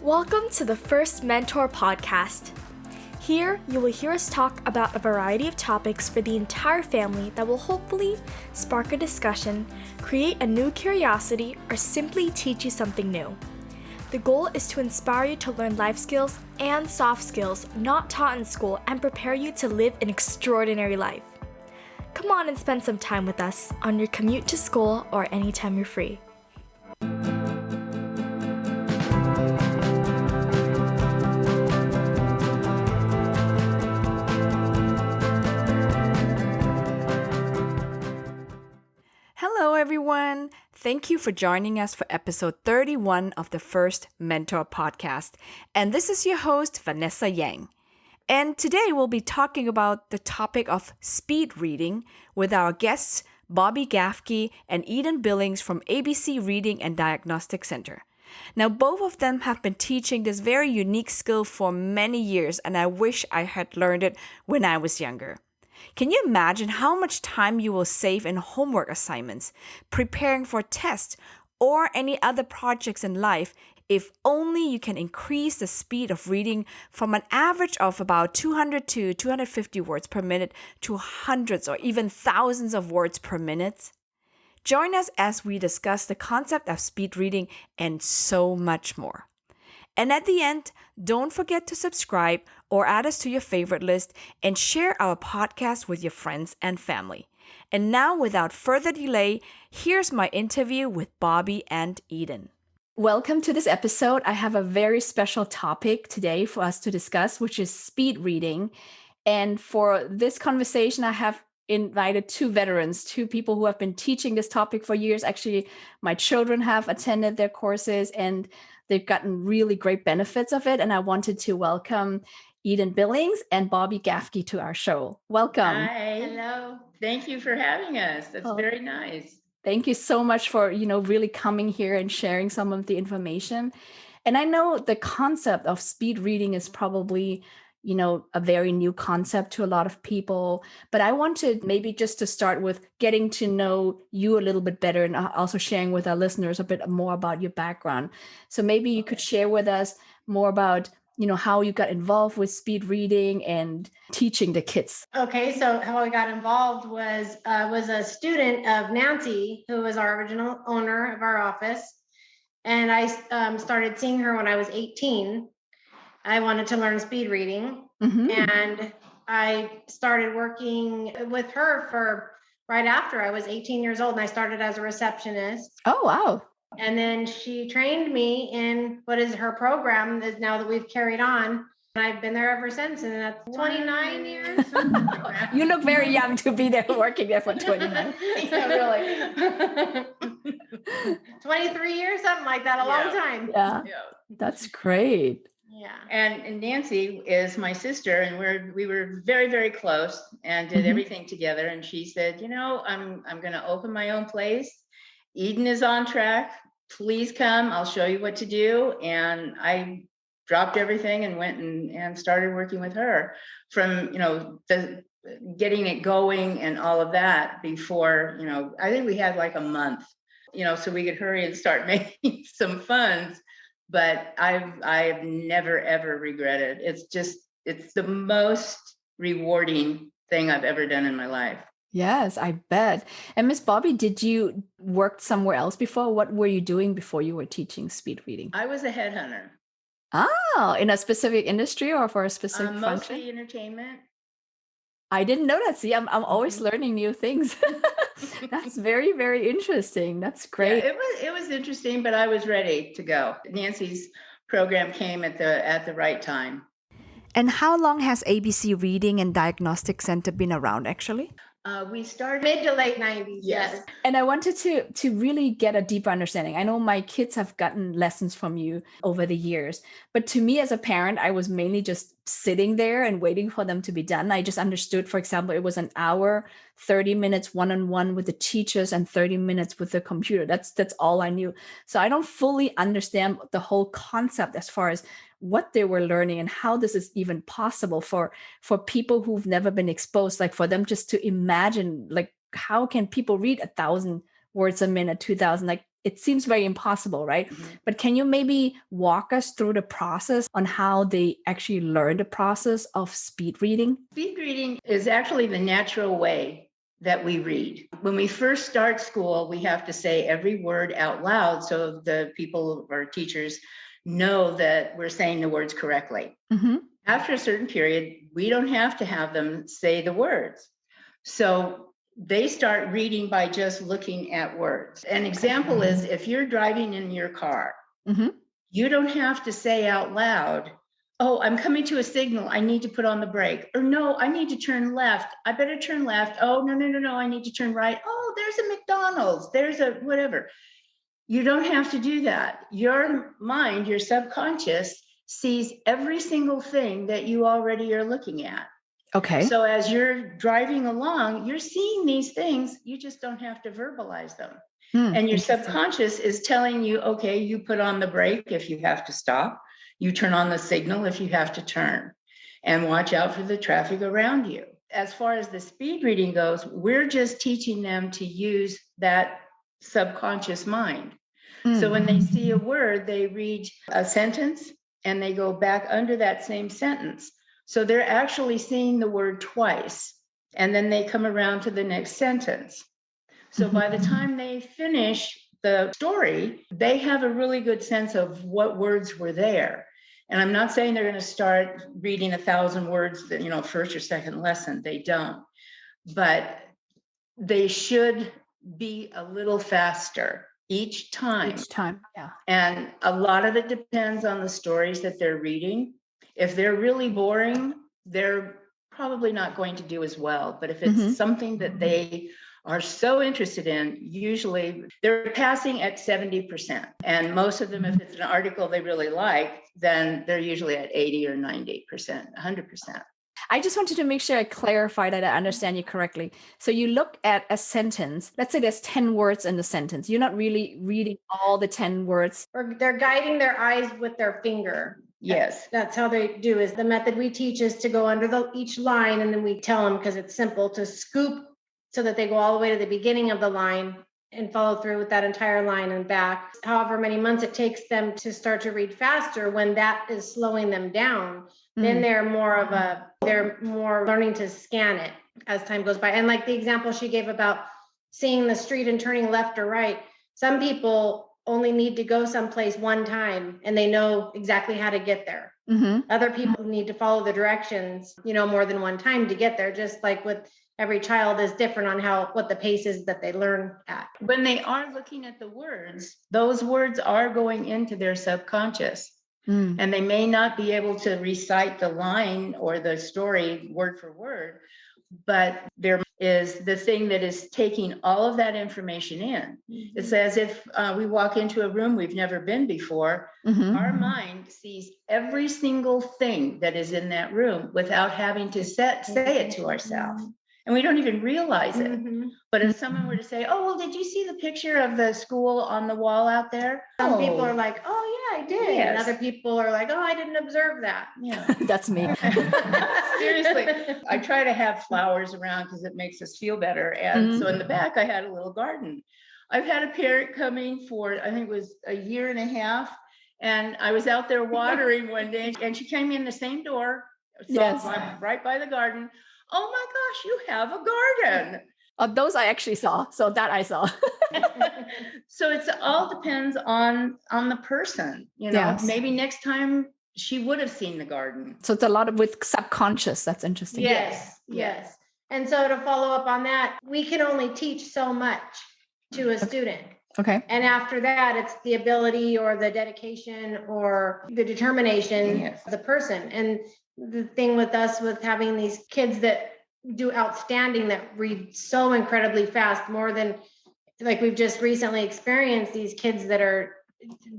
Welcome to the First Mentor Podcast. Here, you will hear us talk about a variety of topics for the entire family that will hopefully spark a discussion, create a new curiosity, or simply teach you something new. The goal is to inspire you to learn life skills and soft skills not taught in school and prepare you to live an extraordinary life. Come on and spend some time with us on your commute to school or anytime you're free. Hello, everyone. Thank you for joining us for episode 31 of the First Mentor Podcast. And this is your host, Vanessa Yang. And today we'll be talking about the topic of speed reading with our guests, Bobbi Gaffke and Billings from ABC Reading and Diagnostic Center. Now, both of them have been teaching this very unique skill for many years, and I wish I had learned it when I was younger. Can you imagine how much time you will save in homework assignments, preparing for tests, or any other projects in life if only you can increase the speed of reading from an average of about 200 to 250 words per minute to hundreds or even thousands of words per minute? Join us as we discuss the concept of speed reading and so much more. And at the end, don't forget to subscribe or add us to your favorite list and share our podcast with your friends and family. And now, without further delay, here's my interview with Bobbi and Eden. Welcome to this episode. I have a very special topic today for us to discuss, which is speed reading. And for this conversation, I have invited two veterans, two people who have been teaching this topic for years. Actually, my children have attended their courses and they've gotten really great benefits of it. And I wanted to welcome Billings and Bobbi Gaffke to our show. Welcome. Hi. Hello. Thank you for having us. That's very nice. Thank you so much for, really coming here and sharing some of the information. And I know the concept of speed reading is probably, a very new concept to a lot of people. But I wanted maybe just to start with getting to know you a little bit better and also sharing with our listeners a bit more about your background. So maybe you could share with us more about how you got involved with speed reading and teaching the kids. Okay, so how I got involved was a student of Nancy, who was our original owner of our office. And I started seeing her when I was 18. I wanted to learn speed reading. Mm-hmm. And I started working with her for right after I was 18 years old. And I started as a receptionist. Oh, wow. And then she trained me in what is her program is now that we've carried on. And I've been there ever since. And that's 29 years. You look very young to be there working there for 29. Yeah, really. 23 years, something like that, a long time. Yeah, that's great. Yeah. And Nancy is my sister, and we were very, very close and did everything together. And she said, I'm going to open my own place. Eden is on track. Please come. I'll show you what to do. And I dropped everything and went and started working with her from, the getting it going and all of that before, I think we had like a month, so we could hurry and start making some funds. But I've never, ever regretted. It's the most rewarding thing I've ever done in my life. Yes, I bet. And Miss Bobbi, did you work somewhere else before? What were you doing before you were teaching speed reading? I was a headhunter. Oh, in a specific industry or for a specific function? Mostly entertainment. I didn't know that. See, I'm always learning new things. That's very, very interesting. That's great. Yeah, it was interesting, but I was ready to go. Nancy's program came at the right time. And how long has ABC Reading and Diagnostic Center been around, actually? We started mid to late 90s. Yes. And I wanted to really get a deeper understanding. I know my kids have gotten lessons from you over the years, but to me as a parent, I was mainly just sitting there and waiting for them to be done. I just understood, for example, it was an hour, 30 minutes one-on-one with the teachers and 30 minutes with the computer. That's all I knew. So I don't fully understand the whole concept as far as what they were learning and how this is even possible for people who've never been exposed, like for them just to imagine, like, how can people read 1,000 words a minute, 2,000? Like, it seems very impossible, right? Mhm. But can you maybe walk us through the process on how they actually learn the process of speed reading? Speed reading is actually the natural way that we read. When we first start school, we have to say every word out loud so the people or teachers know that we're saying the words correctly. Mm-hmm. After a certain period, we don't have to have them say the words. So they start reading by just looking at words. An example is if you're driving in your car, Mm-hmm. you don't have to say out loud, oh, I'm coming to a signal. I need to put on the brake. Or no, I need to turn left. I better turn left. Oh, no. I need to turn right. Oh, there's a McDonald's. There's a whatever. You don't have to do that. Your mind, your subconscious, sees every single thing that you already are looking at. Okay. So as you're driving along, you're seeing these things. You just don't have to verbalize them. And your subconscious is telling you, okay, you put on the brake if you have to stop. You turn on the signal if you have to turn. And watch out for the traffic around you. As far as the speed reading goes, we're just teaching them to use that subconscious mind. So when they see a word, they read a sentence and they go back under that same sentence. So they're actually seeing the word twice, and then they come around to the next sentence. So by the time they finish the story, they have a really good sense of what words were there. And I'm not saying they're going to start reading 1,000 words, first or second lesson. They don't. But they should be a little faster each time. Each time, yeah. And a lot of it depends on the stories that they're reading. If they're really boring, they're probably not going to do as well. But if it's something that they are so interested in, usually they're passing at 70%. And most of them, if it's an article they really like, then they're usually at 80 or 90%, 100%. I just wanted to make sure I clarify that I understand you correctly. So you look at a sentence, let's say there's 10 words in the sentence. You're not really reading all the 10 words. Or they're guiding their eyes with their finger. Yes. That's how they do is the method we teach is to go under each line, and then we tell them, because it's simple, to scoop so that they go all the way to the beginning of the line and follow through with that entire line and back. However many months it takes them to start to read faster, when that is slowing them down, then they're more learning to scan it as time goes by. And like the example she gave about seeing the street and turning left or right, some people only need to go someplace one time and they know exactly how to get there. Other people need to follow the directions, more than one time to get there. Just like with every child is different on what the pace is that they learn at. When they are looking at the words, those words are going into their subconscious. And they may not be able to recite the line or the story word for word, but there is the thing that is taking all of that information in. It's as if we walk into a room we've never been before. Our mind sees every single thing that is in that room without having to say it to ourselves. And we don't even realize it. But if someone were to say, oh, well, did you see the picture of the school on the wall out there? Some people are like, oh, yeah, I did. Yes. And other people are like, oh, I didn't observe that. Yeah. That's me. Seriously. I try to have flowers around because it makes us feel better. And so in the back, I had a little garden. I've had a parent coming for, I think it was a year and a half. And I was out there watering one day and she came in the same door. Yes. Right by the garden. Oh my gosh, you have a garden. Those I actually saw. So that I saw. So it's all depends on the person, Yes. Maybe next time she would have seen the garden. So it's a lot with subconscious. That's interesting. Yes. And so to follow up on that, we can only teach so much to a student. Okay. And after that, it's the ability or the dedication or the determination of the person. And the thing with us, with having these kids that do outstanding, that read so incredibly fast, more than like we've just recently experienced these kids that are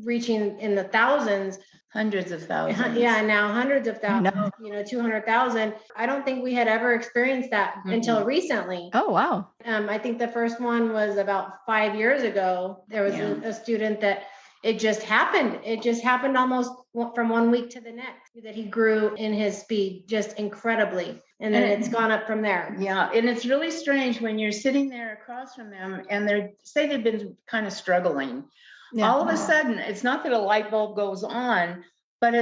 reaching in the thousands, hundreds of thousands. Yeah, now hundreds of thousands, 200,000. I don't think we had ever experienced that until recently. Oh, wow. I think the first one was about 5 years ago. There was a student that it just happened. It just happened almost from one week to the next, that he grew in his speed just incredibly. And then it's gone up from there. Yeah, and it's really strange when you're sitting there across from them and they've been kind of struggling. Yeah. All of a sudden, it's not that a light bulb goes on, but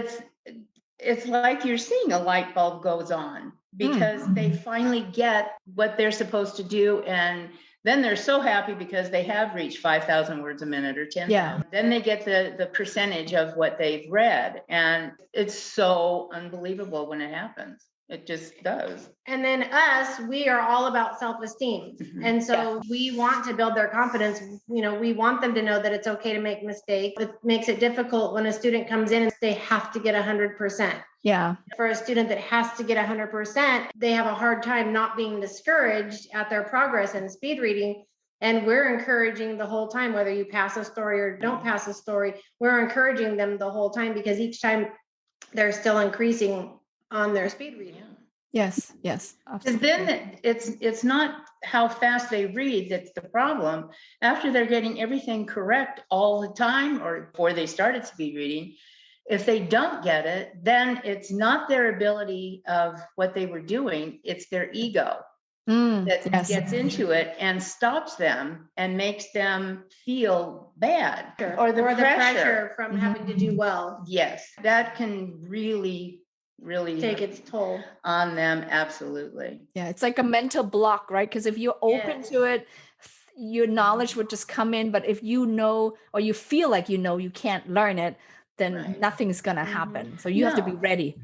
it's like you're seeing a light bulb goes on because they finally get what they're supposed to do. And then they're so happy because they have reached 5,000 words a minute or 10,000. Yeah. Then they get the percentage of what they've read. And it's so unbelievable when it happens. It just does. And then us, we are all about self-esteem. And so we want to build their confidence. You know, we want them to know that it's okay to make mistakes. It makes it difficult when a student comes in and they have to get 100%. Yeah. For a student that has to get 100%, they have a hard time not being discouraged at their progress in speed reading. And we're encouraging the whole time, whether you pass a story or don't pass a story, we're encouraging them the whole time because each time they're still increasing on their speed reading. Yes. Because Absolutely. then it's not how fast they read that's the problem. After they're getting everything correct all the time, or before they started speed reading, if they don't get it, then it's not their ability of what they were doing, it's their ego that gets into it and stops them and makes them feel bad. Or the pressure from having to do well. Yes, that can really take its toll on them. Absolutely. Yeah, it's like a mental block, right? Because if you're open to it, your knowledge would just come in. But if you know, or you feel like you can't learn it, then nothing's going to happen. So you have to be ready.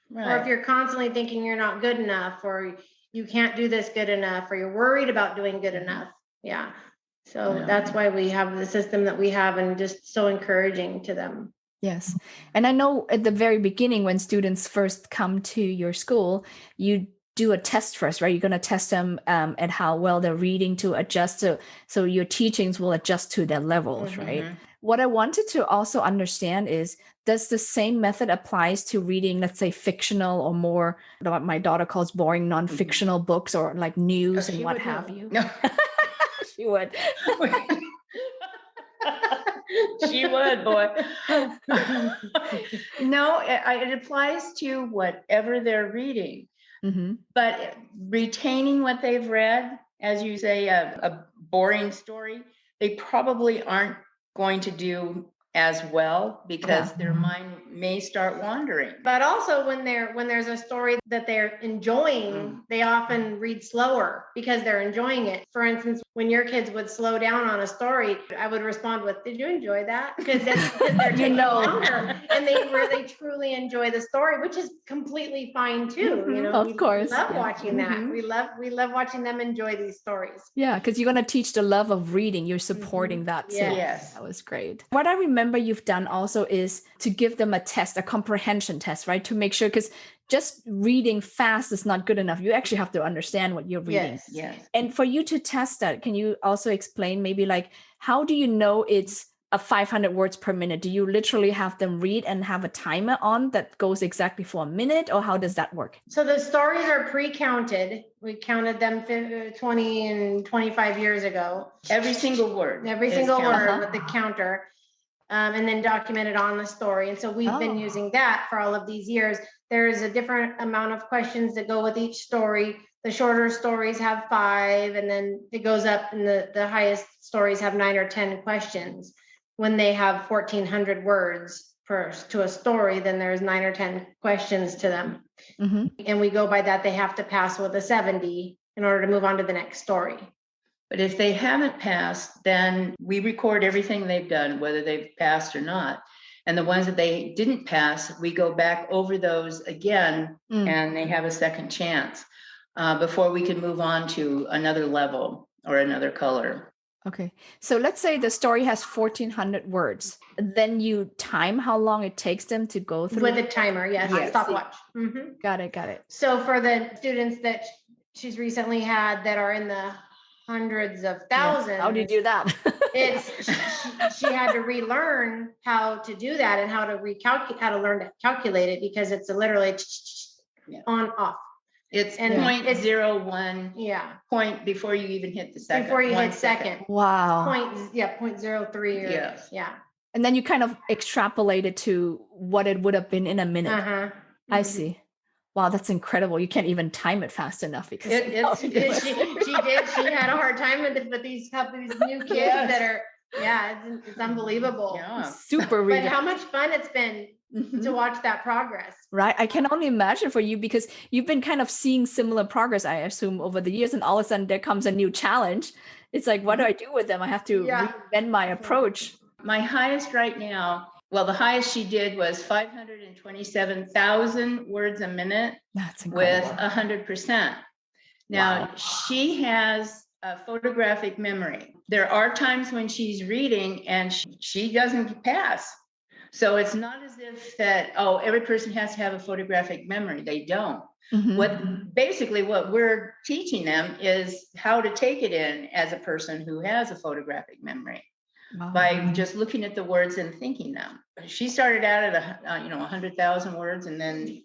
Right. Or if you're constantly thinking you're not good enough, or you can't do this good enough, or you're worried about doing good enough. Yeah. So that's why we have the system that we have, and just so encouraging to them. Yes. And I know at the very beginning, when students first come to your school, you do a test first, right? You're going to test them at how well they're reading to adjust so your teachings will adjust to their levels, right? What I wanted to also understand is, does the same method applies to reading, let's say, fictional or more, what my daughter calls boring, non-fictional books, or like news and what have you? No. She would. She would, boy. No, it applies to whatever they're reading. But retaining what they've read, as you say, a boring story, they probably aren't going to do as well because their mind may start wandering. But also when there's a story that they're enjoying, they often read slower because they're enjoying it. For instance, when your kids would slow down on a story, I would respond with, "Did you enjoy that?" Because they're taking longer, and they really truly enjoy the story, which is completely fine too. You know, of course, we love watching that. We love watching them enjoy these stories. Yeah, because you're going to teach the love of reading. You're supporting that too. Yes. That was great. What I remember you've done also is to give them a test, a comprehension test, right? To make sure, because just reading fast is not good enough. You actually have to understand what you're reading. Yes. And for you to test that, can you also explain maybe like, how do you know it's a 500 words per minute? Do you literally have them read and have a timer on that goes exactly for a minute, or how does that work? So the stories are pre-counted. We counted them 20 and 25 years ago. Every single word. Every single word with the counter. And then documented on the story. And so we've been using that for all of these years. There's a different amount of questions that go with each story. The shorter stories have 5, and then it goes up, and the highest stories have 9 or 10 questions. When they have 1,400 words to a story, then there's 9 or 10 questions to them. And we go by that. They have to pass with a 70 in order to move on to the next story. But if they haven't passed, then we record everything they've done, whether they've passed or not. And the ones that they didn't pass, we go back over those again, and they have a second chance before we can move on to another level or another color. Okay. So let's say the story has 1,400 words. Then you time how long it takes them to go through? With a timer, yes. Stopwatch. Got it. So for the students that she's recently had that are in the hundreds of thousands. How do you do that? She had to relearn how to do that, and how to learn to calculate it, because it's literally on off. It's 0.01 point before you even hit the second. Before you hit second. Wow. 0.03 or And then you kind of extrapolate it to what it would have been in a minute. I see. Wow, that's incredible. You can't even time it fast enough because She did. She had a hard time with it, but these new kids Yes. that are, it's unbelievable. Yeah. super But reading. how much fun it's been to watch that progress. Right. I can only imagine for you because you've been kind of seeing similar progress, I assume, over the years. And all of a sudden there comes a new challenge. It's like, what do I do with them? I have to reinvent my approach. My highest right now, well, the highest she did was 527,000 words a minute That's with incredible. 100%. Now, she has a photographic memory. There are times when she's reading and she doesn't pass. So it's not as if that, every person has to have a photographic memory. They don't. Mhm. What we're teaching them is how to take it in as a person who has a photographic memory by just looking at the words and thinking them. She started out at 100,000 words, and then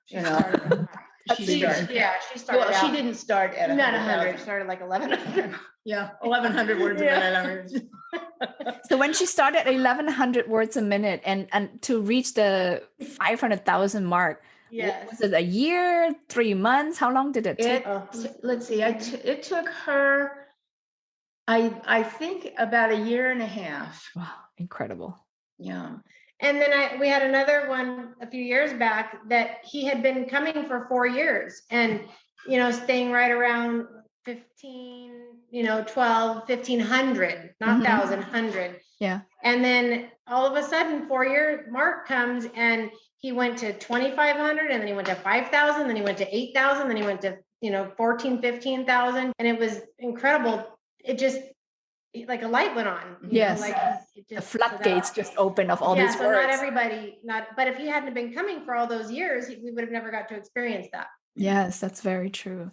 she started. She started. Well, she didn't start at not 100,000. She started like 1,100. Yeah, 1,100 words a minute. So when she started at 1,100 words a minute and to reach the 500,000 mark, was it a year, 3 months? How long did it take? Let's see. It took her, I think, about a year and a half. Wow, incredible. Yeah. And then we had another one a few years back that he had been coming for 4 years and, staying right around 15, 12, 1,500, not 1,000, 100. Yeah. And then all of a sudden 4-year mark comes and he went to 2,500 and then he went to 5,000, then he went to 8,000, then he went to, 14, 15,000. And it was incredible. It just, like a light went on. Yes. The floodgates just opened of all these words. Not everybody, but if he hadn't been coming for all those years, we would have never got to experience that. Yes, that's very true.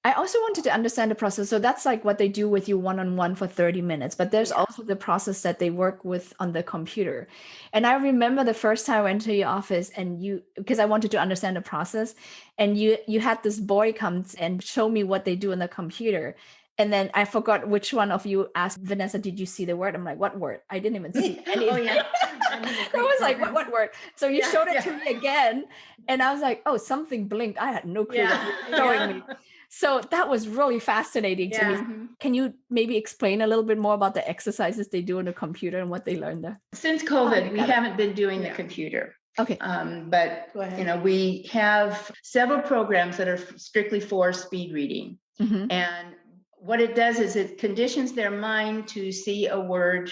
I also wanted to understand the process. So that's like what they do with you one-on-one for 30 minutes, but there's also the process that they work with on the computer. And I remember the first time I went to your office and because I wanted to understand the process, and you had this boy come and show me what they do on the computer. And then I forgot which one of you asked, Vanessa, did you see the word? I'm like, what word? I didn't even see anything. I was like, what word? So you showed it to me again. And I was like, oh, something blinked. I had no clue what you were showing me. So that was really fascinating to me. Can you maybe explain a little bit more about the exercises they do on the computer and what they learned there? Since COVID, we haven't been doing the computer. Okay. But we have several programs that are strictly for speed reading. And what it does is it conditions their mind to see a word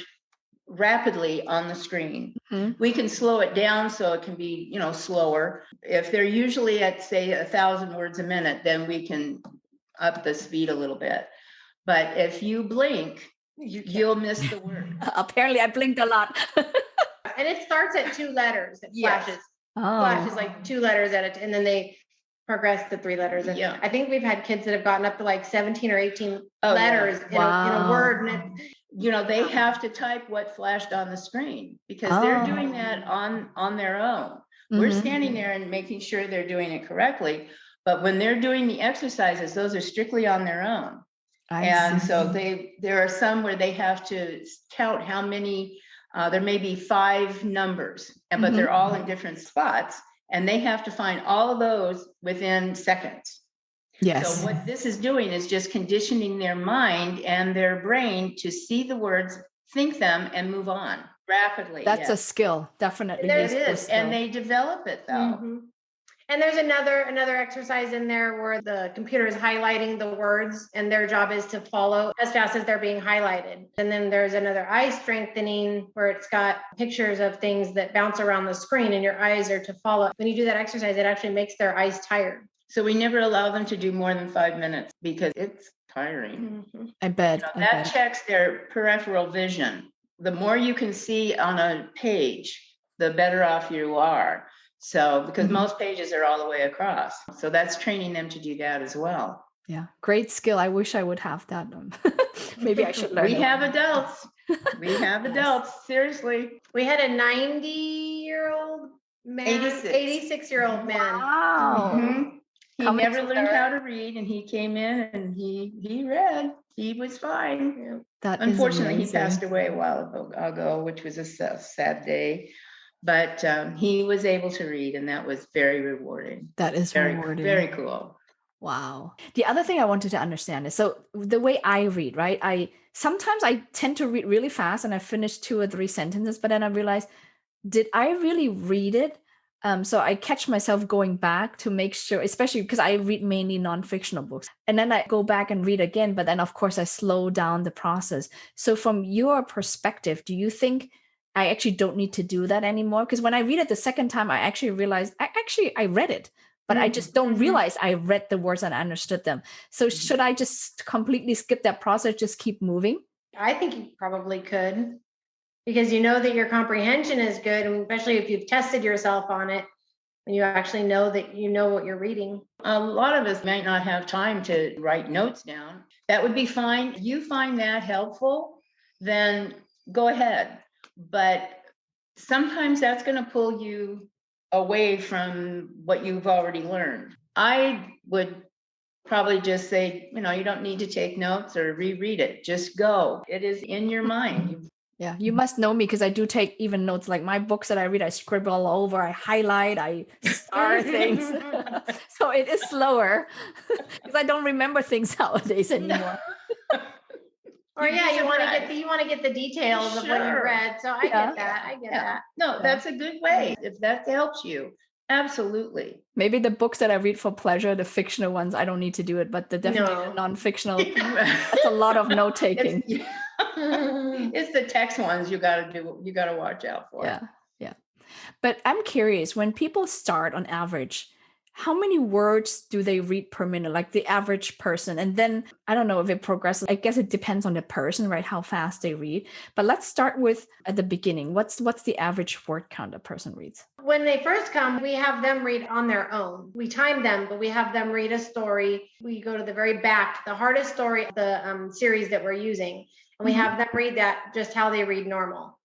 rapidly on the screen. We can slow it down so it can be, slower. If they're usually at, say, 1,000 words a minute, then we can up the speed a little bit. But if you blink, you'll miss the word. Apparently, I blinked a lot. And it starts at 2 letters. It flashes like 2 letters at it, and then they progress to 3 letters. And I think we've had kids that have gotten up to like 17 or 18 letters in a word. And they have to type what flashed on the screen because they're doing that on their own. We're standing there and making sure they're doing it correctly. But when they're doing the exercises, those are strictly on their own. So there are some where they have to count how many, there may be 5 numbers, but they're all in different spots. And they have to find all of those within seconds. Yes. So what this is doing is just conditioning their mind and their brain to see the words, think them, and move on rapidly. That's a skill, definitely. It is, and they develop it though. And there's another exercise in there where the computer is highlighting the words and their job is to follow as fast as they're being highlighted. And then there's another eye strengthening where it's got pictures of things that bounce around the screen and your eyes are to follow. When you do that exercise, it actually makes their eyes tired. So we never allow them to do more than 5 minutes because it's tiring. I bet. That checks their peripheral vision. The more you can see on a page, the better off you are. So, because most pages are all the way across. So that's training them to do that as well. Yeah. Great skill. I wish I would have that. Maybe I should learn. We have adults. We have adults. Seriously. We had a 90-year-old man, 86-year-old man. Wow. He never learned how to read, and he came in and he read. He was fine. That Unfortunately, he passed away a while ago, which was a sad day. But he was able to read, and that was very rewarding. That is Very, rewarding. very cool. Wow. The other thing I wanted to understand is, so the way I read, right? Sometimes I tend to read really fast and I finish 2 or 3 sentences, but then I realize, did I really read it? So I catch myself going back to make sure, especially because I read mainly non-fictional books. And then I go back and read again, but then of course I slow down the process. So from your perspective, do you think I actually don't need to do that anymore? Because when I read it the second time, I actually realized I read it, but I just don't realize I read the words and I understood them. So should I just completely skip that process, just keep moving? I think you probably could, because you know that your comprehension is good, and especially if you've tested yourself on it and you actually know that you know what you're reading. A lot of us might not have time to write notes down. That would be fine. If you find that helpful, then go ahead. But sometimes that's going to pull you away from what you've already learned. I would probably just say, you don't need to take notes or reread it. Just go. It is in your mind. Yeah, you must know me because I do take even notes. Like my books that I read, I scribble all over, I highlight, I star things. So it is slower because I don't remember things nowadays anymore. Or you want to get the details of what you read. So I get that. I get that. No, that's a good way. If that helps you, absolutely. Maybe the books that I read for pleasure, the fictional ones, I don't need to do it, but the non-fictional, that's a lot of note taking. It's the text ones you got to watch out for. Yeah. But I'm curious, when people start on average, how many words do they read per minute, like the average person? And then I don't know if it progresses. I guess it depends on the person, right? How fast they read. But let's start with at the beginning. What's the average word count a person reads? When they first come, we have them read on their own. We time them, but we have them read a story. We go to the very back, the hardest story of the series that we're using. And we have them read that just how they read normal.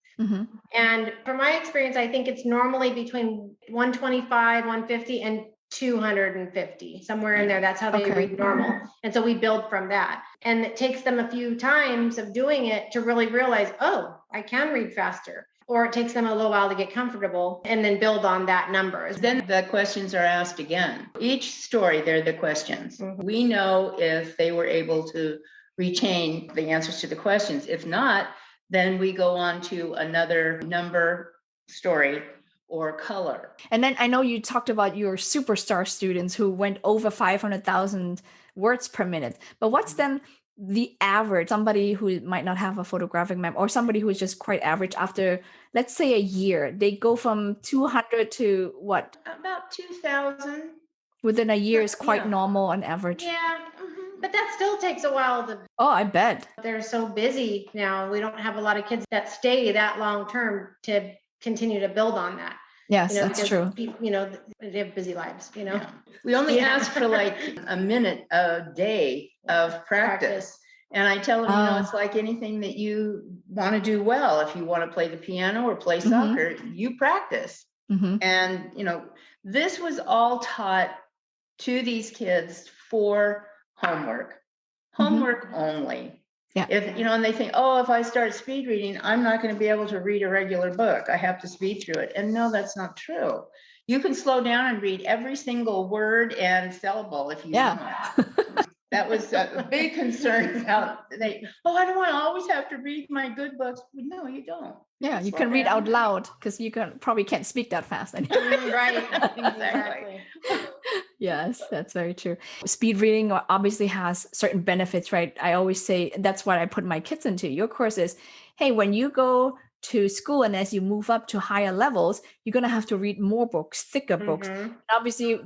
And from my experience, I think it's normally between 125, 150, and 250, somewhere in there. That's how they read normal. And so we build from that. And it takes them a few times of doing it to really realize, oh, I can read faster. Or it takes them a little while to get comfortable and then build on that number. Then the questions are asked again. Each story, they're the questions. We know if they were able to retain the answers to the questions. If not, then we go on to another number, story, or color. And then I know you talked about your superstar students who went over 500,000 words per minute. But what's then the average, somebody who might not have a photographic memory or somebody who is just quite average after, let's say, a year? They go from 200 to what? About 2,000. Within a year is quite normal on average. Yeah. But that still takes a while to. Oh, I bet. They're so busy now. We don't have a lot of kids that stay that long term to continue to build on that. Yes, that's true. They have busy lives, Yeah. We only ask for like a minute a day of practice. And I tell them, it's like anything that you want to do well. If you want to play the piano or play soccer, you practice. And, this was all taught to these kids for homework only. Yeah. If, and they think, if I start speed reading, I'm not going to be able to read a regular book. I have to speed through it. And no, that's not true. You can slow down and read every single word and syllable if you want. That was a big concern. I don't want to always have to read my good books. No, you don't. Yeah, you can read out loud because you probably can't speak that fast anymore. Right, exactly. Yes, that's very true. Speed reading obviously has certain benefits, right? I always say that's what I put my kids into. Your course is, hey, when you go to school and as you move up to higher levels, you're going to have to read more books, thicker books. And obviously,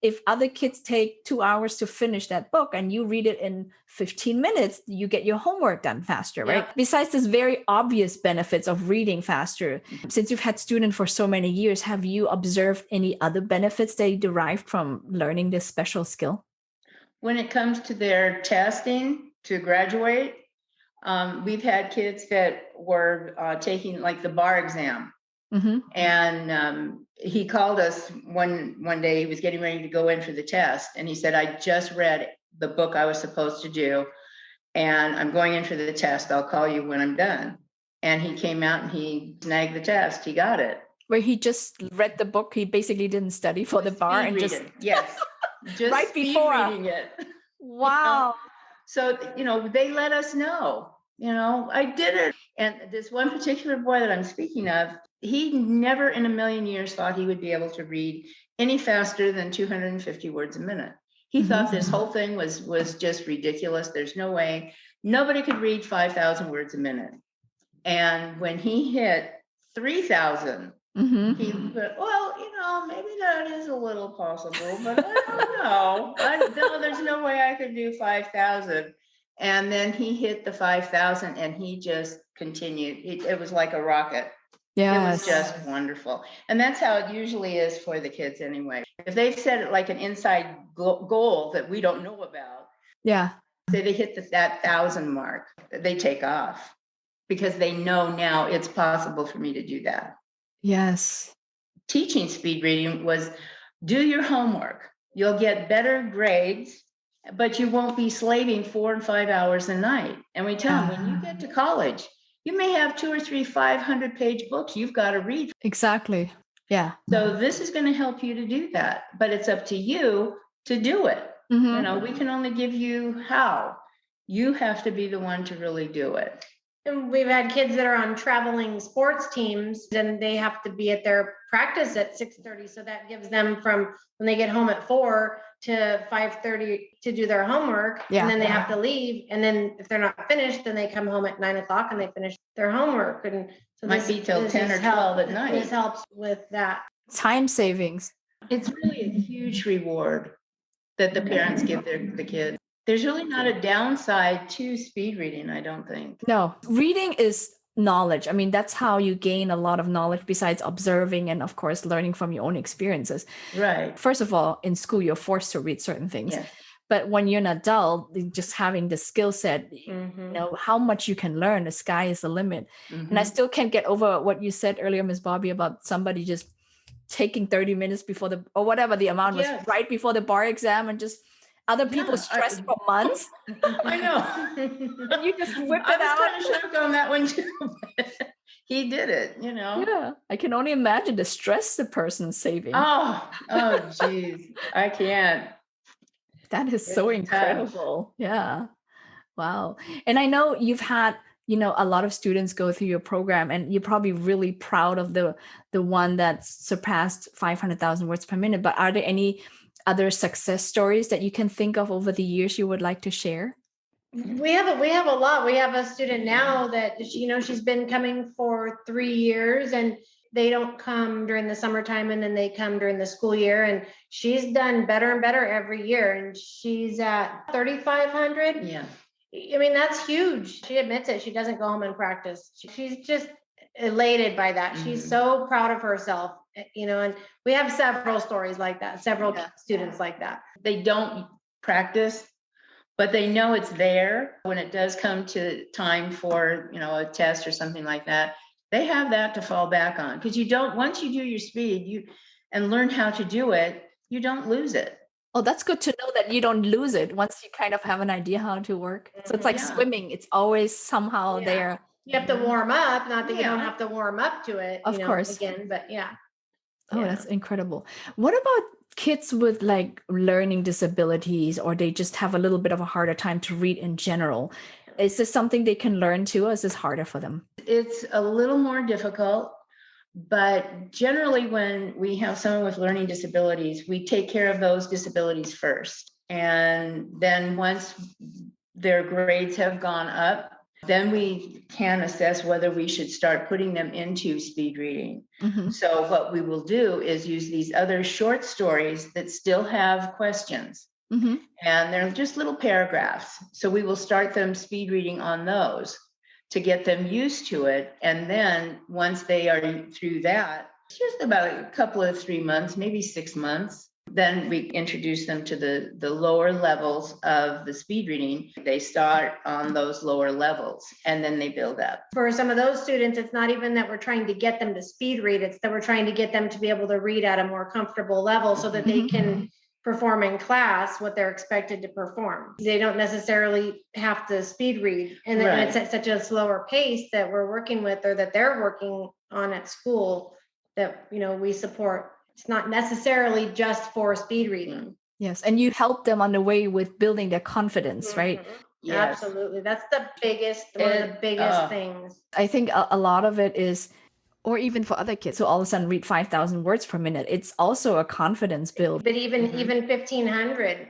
if other kids take 2 hours to finish that book and you read it in 15 minutes, you get your homework done faster, right? Besides this very obvious benefits of reading faster, since you've had students for so many years, have you observed any other benefits they derived from learning this special skill? When it comes to their testing to graduate, we've had kids that were taking like the bar exam. And he called us one day. He was getting ready to go in for the test, and he said, I just read the book I was supposed to do, and I'm going in for the test. I'll call you when I'm done. And he came out and he snagged the test. He got it. Where he just read the book. He basically didn't study for the bar Speed and just reading. Yes. Just right speed before. reading it. Wow. So, they let us know, I did it. And this one particular boy that I'm speaking of, he never in a million years thought he would be able to read any faster than 250 words a minute. He thought this whole thing was just ridiculous. There's no way nobody could read 5,000 words a minute. And when he hit 3,000, he put, well, maybe that is a little possible, but I don't know. No, there's no way I could do 5,000. And then he hit the 5,000 and he just continued. It was like a rocket. It was just wonderful. And that's how it usually is for the kids anyway. If they've set it like an inside goal that we don't know about, say they hit that 1,000 mark, they take off because they know now it's possible for me to do that. Yes. Teaching speed reading was do your homework. You'll get better grades, but you won't be slaving 4 and 5 hours a night. And we tell them when you get to college, you may have 2 or 3 500-page books you've got to read. Exactly. Yeah. So this is going to help you to do that, but it's up to you to do it. We can only give you how. You have to be the one to really do it. And we've had kids that are on traveling sports teams, and they have to be at their practice at 6:30. So that gives them from when they get home at 4 to 5:30 to do their homework. And then they have to leave. And then if they're not finished, then they come home at 9 o'clock and they finish their homework. And so might be till 10 or 12 at night. This helps with that. Time savings. It's really a huge reward that the parents give the kids. There's really not a downside to speed reading, I don't think. No, reading is knowledge. I mean, that's how you gain a lot of knowledge besides observing and, of course, learning from your own experiences. Right. First of all, in school, you're forced to read certain things. Yes. But when you're an adult, just having the skill set, how much you can learn, the sky is the limit. And I still can't get over what you said earlier, Ms. Bobbi, about somebody just taking 30 minutes before or whatever the amount was right before the bar exam and just other people stressed for months. I know. And you just whip it out. I was kind of shocked on that one too. He did it, Yeah. I can only imagine the stress the person's saving. Oh, geez. I can't. That is so incredible. Yeah. Wow. And I know you've had, a lot of students go through your program, and you're probably really proud of the one that surpassed 500,000 words per minute. But are there any other success stories that you can think of over the years you would like to share? We have a lot. We have a student now that, she's been coming for 3 years, and they don't come during the summertime, and then they come during the school year, and she's done better and better every year. And she's at 3,500. Yeah. I mean, that's huge. She admits it. She doesn't go home and practice. She's just elated by that. She's so proud of herself, and we have several stories like that, several students like that. They don't practice, but they know it's there. When it does come to time for, a test or something like that, they have that to fall back on. Because once you do your speed, and learn how to do it, you don't lose it. Oh, that's good to know that you don't lose it once you kind of have an idea how to work. So it's like swimming. It's always somehow there. You have to warm up, not that you don't have to warm up to it, of course. Again, but Oh, that's incredible. What about kids with like learning disabilities, or they just have a little bit of a harder time to read in general? Is this something they can learn too, or is this harder for them? It's a little more difficult, but generally when we have someone with learning disabilities, we take care of those disabilities first. And then once their grades have gone up, then we can assess whether we should start putting them into speed reading. So what we will do is use these other short stories that still have questions. And they're just little paragraphs. So we will start them speed reading on those to get them used to it. And then once they are through that, it's just about a couple of 3 months, maybe 6 months, then we introduce them to the lower levels of the speed reading. They start on those lower levels and then they build up. For some of those students, it's not even that we're trying to get them to speed read, it's that we're trying to get them to be able to read at a more comfortable level so that they can perform in class what they're expected to perform. They don't necessarily have to speed read. And then it's at such a slower pace that we're working with, or that they're working on at school, that, we support. It's not necessarily just for speed reading. Yes. And you help them on the way with building their confidence, right? Yes. Absolutely. That's one of the biggest things. I think a lot of it is, or even for other kids who all of a sudden read 5,000 words per minute, it's also a confidence build. But even 1,500,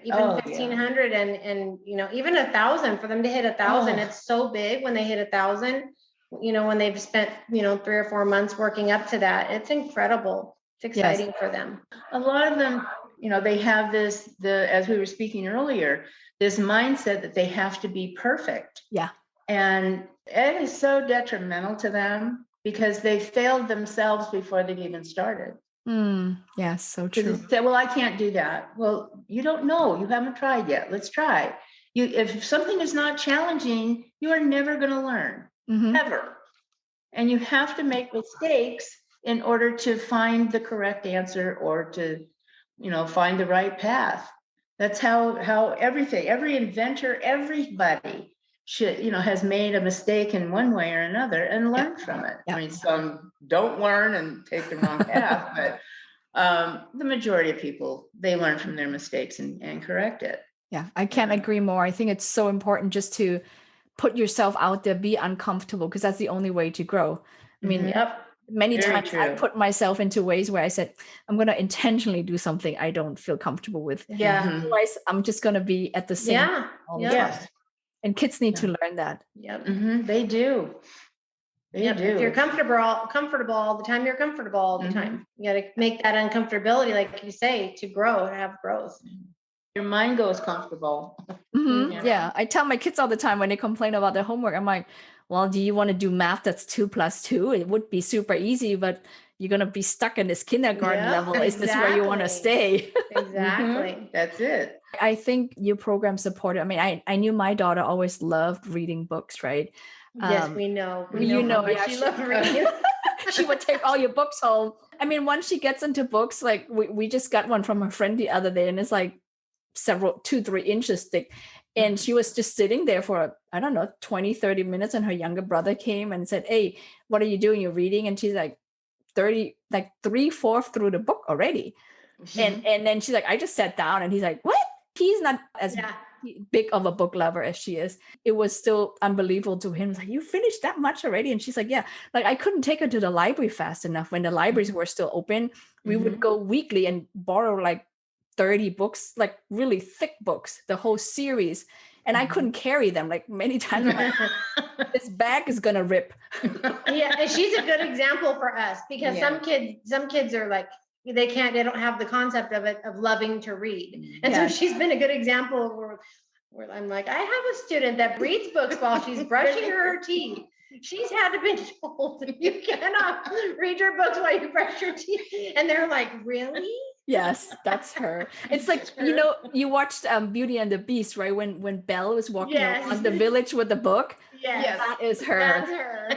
and even 1,000, for them to hit 1,000, it's so big when they hit 1,000. When they've spent 3 or 4 months working up to that, it's incredible. It's exciting for them. A lot of them, they have as we were speaking earlier, this mindset that they have to be perfect. Yeah. And it is so detrimental to them because they failed themselves before they've even started. Yes, so true. Say, well, I can't do that. Well, you don't know. You haven't tried yet. Let's try. If something is not challenging, you are never going to learn, ever. And you have to make mistakes in order to find the correct answer or to, find the right path. That's how every inventor, everybody should, has made a mistake in one way or another and learned from it. I mean, some don't learn and take the wrong path, but the majority of people, they learn from their mistakes and correct it. Yeah, I can't agree more. I think it's so important just to put yourself out there, be uncomfortable, because that's the only way to grow. I mean, many times I put myself into ways where I said, I'm going to intentionally do something I don't feel comfortable with. Yeah. Otherwise, I'm just going to be at the same all the time. And kids need to learn that. Yep. They do. They do. If you're comfortable all the time, you're comfortable all the time. You got to make that uncomfortability, like you say, to grow, to have growth. Your mind goes comfortable. Yeah. I tell my kids all the time when they complain about their homework, I'm like, well, do you want to do math that's 2 + 2? It would be super easy, but you're going to be stuck in this kindergarten level. Is this where you want to stay? Exactly. That's it. I think your program supported. I mean, I knew my daughter always loved reading books, right? Yes, we know. We know how much she loved reading. She would take all your books home. I mean, once she gets into books, like we just got one from a friend the other day, and it's like 2-3 inches thick. And she was just sitting there for, 20-30 minutes. And her younger brother came and said, hey, what are you doing? You're reading? And she's like 3/4 through the book already. And then she's like, I just sat down. And he's like, what? He's not as big of a book lover as she is. It was still unbelievable to him. Like, you finished that much already? And she's like, yeah. Like, I couldn't take her to the library fast enough. When the libraries were still open, we would go weekly and borrow like 30 books, like really thick books, the whole series. And I couldn't carry them. Like, many times I'm like, this bag is gonna rip. Yeah, and she's a good example for us, because some kids are like, they don't have the concept of loving to read. And so she's been a good example where I'm like, I have a student that reads books while she's brushing her teeth. She's had to be told, you cannot read your books while you brush your teeth. And they're like, really? Yes, that's her. It's like, you watched Beauty and the Beast, right? When Belle was walking around the village with the book. Yes. That is her. That's her.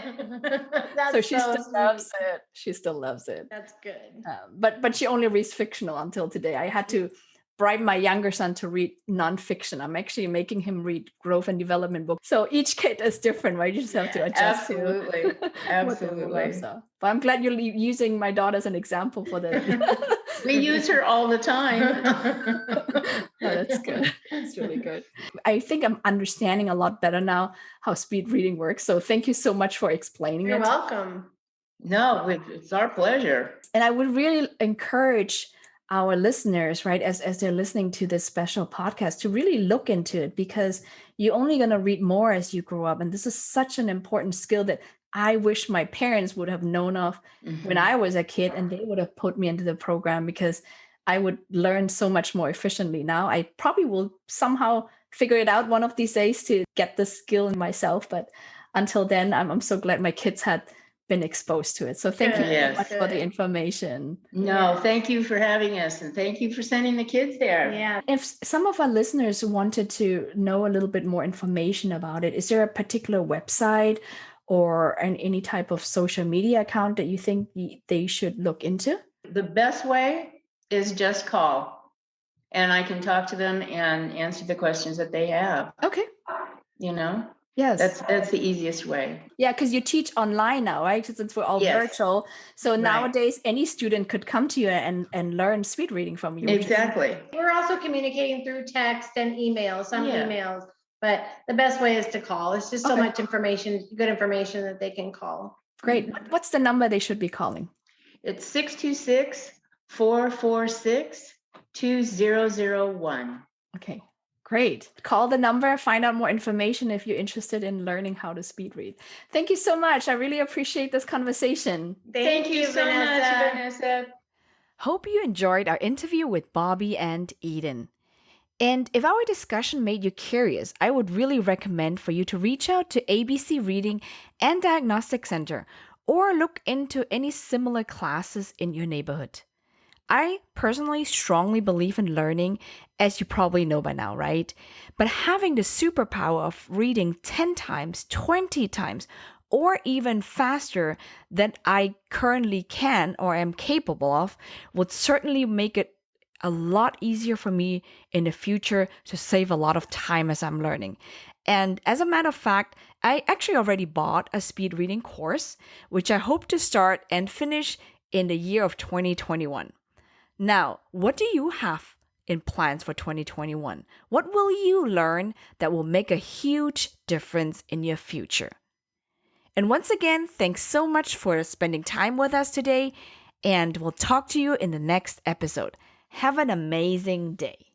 So she still loves it. She still loves it. That's good. But she only reads fictional until today. I had to bribe my younger son to read nonfiction. I'm actually making him read growth and development books. So each kid is different, right? You just have to adjust Absolutely. So, but I'm glad you're using my daughter as an example for the. We use her all the time. That's good. That's really good. I think I'm understanding a lot better now how speed reading works. So thank you so much for explaining it. You're welcome. No, it's our pleasure. And I would really encourage our listeners, right, as they're listening to this special podcast, to really look into it, because you're only going to read more as you grow up. And this is such an important skill that I wish my parents would have known of when I was a kid, and they would have put me into the program, because I would learn so much more efficiently. Now I probably will somehow figure it out one of these days to get the skill in myself. But until then, I'm so glad my kids had been exposed to it. So thank you so much for the information. No, thank you for having us, and thank you for sending the kids there. Yeah. If some of our listeners wanted to know a little bit more information about it, is there a particular website or any type of social media account that you think they should look into? The best way is just call, and I can talk to them and answer the questions that they have. Okay. Yes. That's the easiest way. Yeah, because you teach online now, right? Since we're all Yes. virtual. So Right. nowadays, any student could come to you and learn speed reading from you. Exactly. We're also communicating through text and emails, some Yeah. emails, but the best way is to call. It's just so Okay. much information, good information that they can call. Great. What's the number they should be calling? It's 626-446-2001. Okay, great. Call the number, find out more information if you're interested in learning how to speed read. Thank you so much. I really appreciate this conversation. Thank you so much, Vanessa. Hope you enjoyed our interview with Bobbi and Eden. And if our discussion made you curious, I would really recommend for you to reach out to ABC Reading and Diagnostic Center or look into any similar classes in your neighborhood. I personally strongly believe in learning, as you probably know by now, right? But having the superpower of reading 10 times, 20 times, or even faster than I currently can or am capable of would certainly make it a lot easier for me in the future to save a lot of time as I'm learning. And as a matter of fact, I actually already bought a speed reading course, which I hope to start and finish in the year of 2021. Now, what do you have in plans for 2021? What will you learn that will make a huge difference in your future? And once again, thanks so much for spending time with us today, and we'll talk to you in the next episode. Have an amazing day.